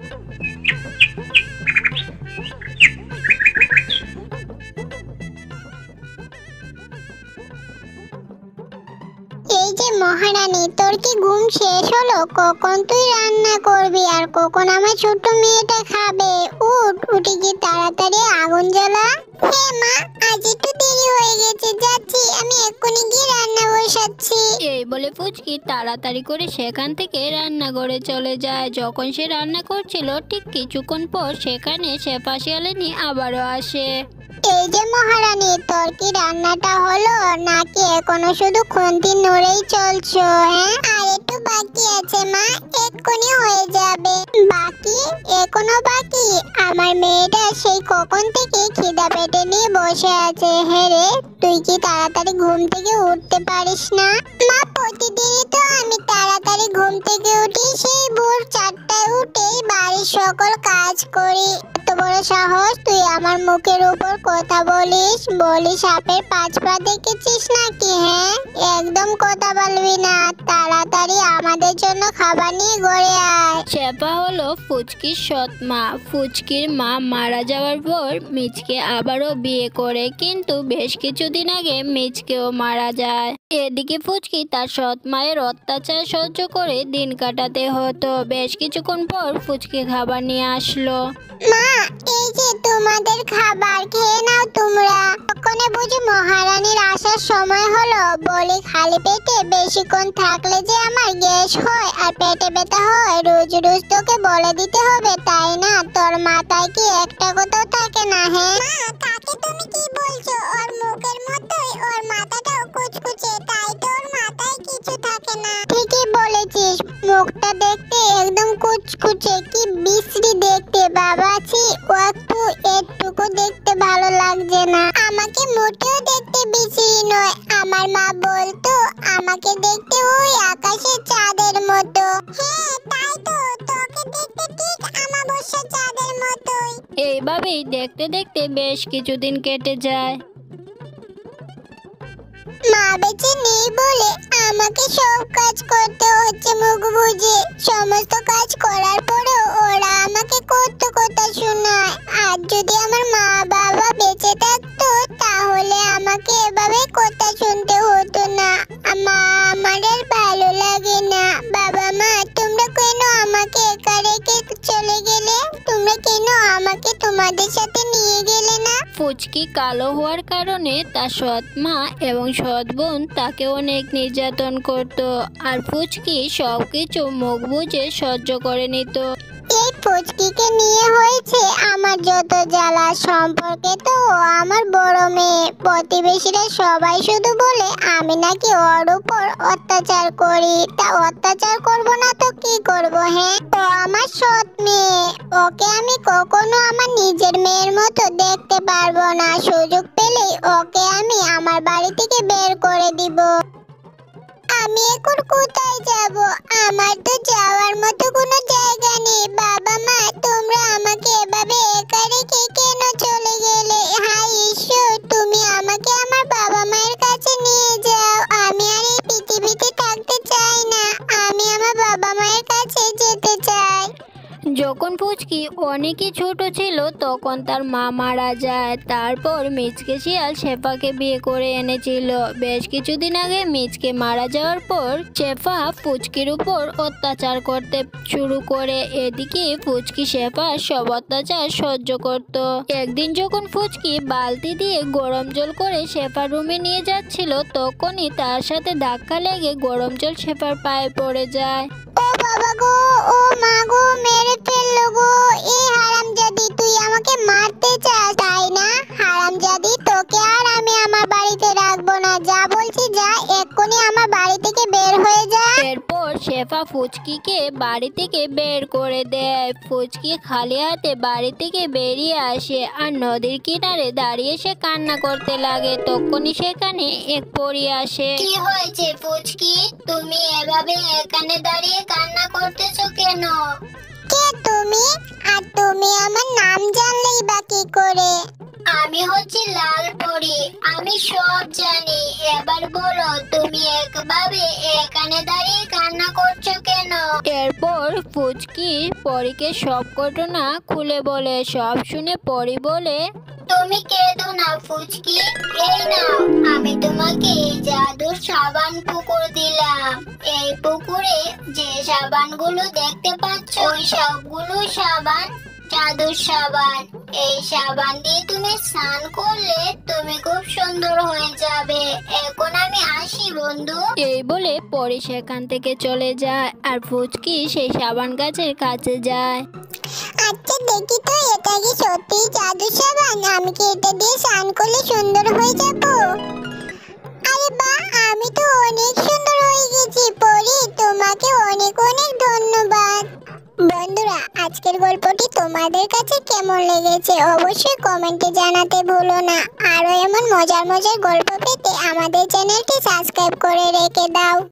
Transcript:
এই যে মহারানী, তোর কি ঘুম শেষ হলো? কখন তুই রান্না করবি আর কখন আমার ছোট্ট মেয়েটা খাবে? উঠ, উঠে গিয়ে তাড়াতাড়ি আগুন জ্বালা। হ্যাঁ মা, আজ একটু দেরি হয়ে গেছে, যাচ্ছি, আমি এক্ষুনি গিয়ে রান্না বসাচ্ছি। এই বলে পুচকি তাড়াতাড়ি করে সেখান থেকে রান্নাঘরে চলে যায়। যখন সে রান্না করছিল ঠিক কিছুক্ষণ পর সেখানে শেফা শিয়ালিনী আবারও আসে। এই যে মহারানী, তোর কি রান্নাটা হলো নাকি এখনো শুধু খুন্তি নড়েই চলছো? হ্যাঁ, আর একটু বাকি আছে মা, এক্ষুনি হয়ে যাবে। বাকি? এখনো বাকি? আমার মেয়েটা সেই কখন থেকে খিদা পেটে নিয়ে বসে আছে। হ্যাঁ রে, তুই কি তাড়াতাড়ি ঘুম থেকে উঠতে পারিস না? মা, প্রতিদিনই তো আমি তাড়াতাড়ি ঘুম থেকে উঠি, সেই ভোর 4টায় উঠেই বাড়ির সকল কাজ করি। এত বড় সাহস তুই আমার মুখের উপর কথা বলিস? সাপের 5 পা দেখেছিস নাকি? হ্যাঁ, একদম কথা বলবি না। তাড়াতাড়ি আমাদের জন্য খাবার নিয়ে ঘরে আয়। শেফা হলো ফুচকির সৎ মা। ফুচকির মা মারা যাওয়ার পর মিচকে আবারও বিয়ে করে, কিন্তু বেশ কিছুদিন আগে মিচকেও মারা যায়। এদিকে ফুচকি তার সৎ মায়ের অত্যাচার সহ্য করে দিন কাটাতে হতো। বেশ কিছুক্ষণ পর ফুচকি খাবার নিয়ে আসলো। মা, এই যে তোমাদের খাবার, খেয়ে নাও তোমরা। কখনো বুঝি মহারানীর আসার সময় হলো? বলি, খালি পেটে বেশিক্ষণ থাকলে যে আমার গ্যাস হয় আর পেটে ব্যথা হয়। রোজ রোজ তোকে বলে দিতে হবে তাই না? তোর মাথায় কি একটা কথাও থাকে না? হ্যাঁ মা, কাকে তুমি কি বলছো? ওর মুখের মতোই ওর মাথাটাও কুচকুচে, তাই তো ওর মাথায় কিছু থাকে না। ঠিকই বলেছিস, মুখটা দেখতে একদম কুচকুচে, কি বিশ্রী দেখতে বাবা। ছি, ও একটুকু দেখতে ভালো লাগছে না। আমাকে মোটেও দেখতে বিশ্রী নয়। আমার মা বলতো আমাকে দেখতে ওই আকাশের চাঁদের মতো। হ্যাঁ, তাই তো, তোকে দেখতে ঠিক আমাবস্যার চাঁদের মতোই। এইভাবেই দেখতে দেখতে বেশ কিছুদিন কেটে যায়। মা বেঁচে নেই বলে আমাকে সব কাজ করতে হচ্ছে মুখ বুজে। সমস্ত কাজ করার পরেও ওরা আমাকে কত কথা শোনায়। আর যদি আমার মা বাবা বেঁচে থাকতো তাহলে আমাকে এভাবে কথা শুনতে হতো না। মা, আমার আর ভালো লাগে না। বাবা মা, তোমরা কেন আমাকে একা রেখে চলে গেলে? তোমরা কেন আমাকে তোমাদের সাথে নিয়ে গেলে না? ফুচকি কালো হওয়ার কারণে তার সৎ মা এবং সৎ বোন তাকে অনেক নির্যাতন করত, আর ফুচকি সবকিছু মুখ বুজে সহ্য করে নিত। এই ফুচকিকে নিয়ে হয়েছে আমার যত জ্বালা। সম্পর্কে তো ও আমার বড় মেয়ে। প্রতিবেশীরা সবাই শুধু বলে আমি নাকি ওর উপর অত্যাচার করি। তা অত্যাচার করব না তো কি করব? হ্যাঁ, ও আমার সৎ মেয়ে, ওকে আমি কখনো আমার নিজের মেয়ের মতো দেখতে পারবো না। সুযোগ পেলেই ওকে আমি আমার বাড়ি থেকে বের করে দিব। আমি এখন কোথায় যাব? আমার তো যাওয়ার মতো কোনো জায়গা নেই। বাবা মা, তোমরা আমাকে এভাবে একা রেখে কেন চলে গেলে? হায় ঈশ্বর, তুমি আমাকে আমার বাবা মায়ের কাছে নিয়ে যাও। আমি আর এই পৃথিবীতে থাকতে চাই না। আমি আমার বাবা মায়ের কাছে যেতে চাই। যখন ফুচকি অনেকই ছোট ছিল তখন তার মা মারা যায়। তারপর মিচকে শিয়াল শেফাকে বিয়ে করে এনেছিল। বেশ কিছুদিন আগে মিচকে মারা যাওয়ার পর শেফা ফুচকির উপর অত্যাচার করতে শুরু করে। এদিকে ফুচকি শেফার সব অত্যাচার সহ্য করত। একদিন যখন ফুচকি বালতি দিয়ে গরম জল করে শেফার রুমে নিয়ে যাচ্ছিল তখনই তার সাথে ধাক্কা লেগে গরম জল শেফার পায়ে পড়ে যায়। ও বাবা গো, ও মা গো, মেরে ফেললো গো। এই হারামজাদি, তুই আমাকে মারতে চাস তাই না? হারামজাদি, তোকে আর আমি আমার বাড়িতে রাখবো না। যা বলছি যা, এক্ষুনি আমার বাড়ি থেকে বের হয়ে যা। এরপর শেফা ফুচকিকে বাড়ি থেকে বের করে দেয়। ফুচকি খালি হাতে বাড়ি থেকে বেরিয়ে আসে আর নদীর কিনারে দাঁড়িয়ে সে কান্না করতে লাগে। তখনই সেখানে এক পরী আসে। কি হয়েছে ফুচকি? তুমি এভাবে এখানে দাঁড়িয়ে কান্না করতেছো কেন? কে তুমি? আর তুমি আমার নাম জানলেই বা কি করে? আমি হচ্ছি লাল পরি, আমি সব জানি। এবার বলো তুমি একভাবে এখানে দাঁড়িয়ে কান্না করছো কেন? এরপর পুচকি পরীকে সব ঘটনা খুলে বলে। সব শুনে পরী বলে, তুমি কেঁদো না ফুচকি, এই নাও আমি তোমাকে এই জাদুর সাবান পুকুর দিলাম। এই পুকুরে যে সাবানগুলো দেখতে পাচ্ছ ওই সবগুলো সাবান জাদুর সাবান। এই সাবান দিয়ে তুমি স্নান করলে তুমি খুব সুন্দর হয়ে যাবে। এখন আমি আসি বন্ধু। এই বলে পরী সেখান থেকে চলে যায় আর পুচকি সেই সাবান গাছের কাছে যায়। আচ্ছা দেখি তো এটা কি সত্যি জাদু সাবান? আমি কি এটা দিয়ে স্নান করলে সুন্দর হয়ে যাব? আরে বাহ, আমি তো অনেক সুন্দর হয়ে গেছি পরি, তোমাকে অনেক অনেক ধন্যবাদ। বন্ধুরা, আজকের গল্পটি তোমাদের কাছে কেমন লেগেছে অবশ্যই কমেন্টে জানাতে ভুলো না। আরো এমন মজার মজার গল্প পেতে আমাদের চ্যানেলটি সাবস্ক্রাইব করে রেখে দাও।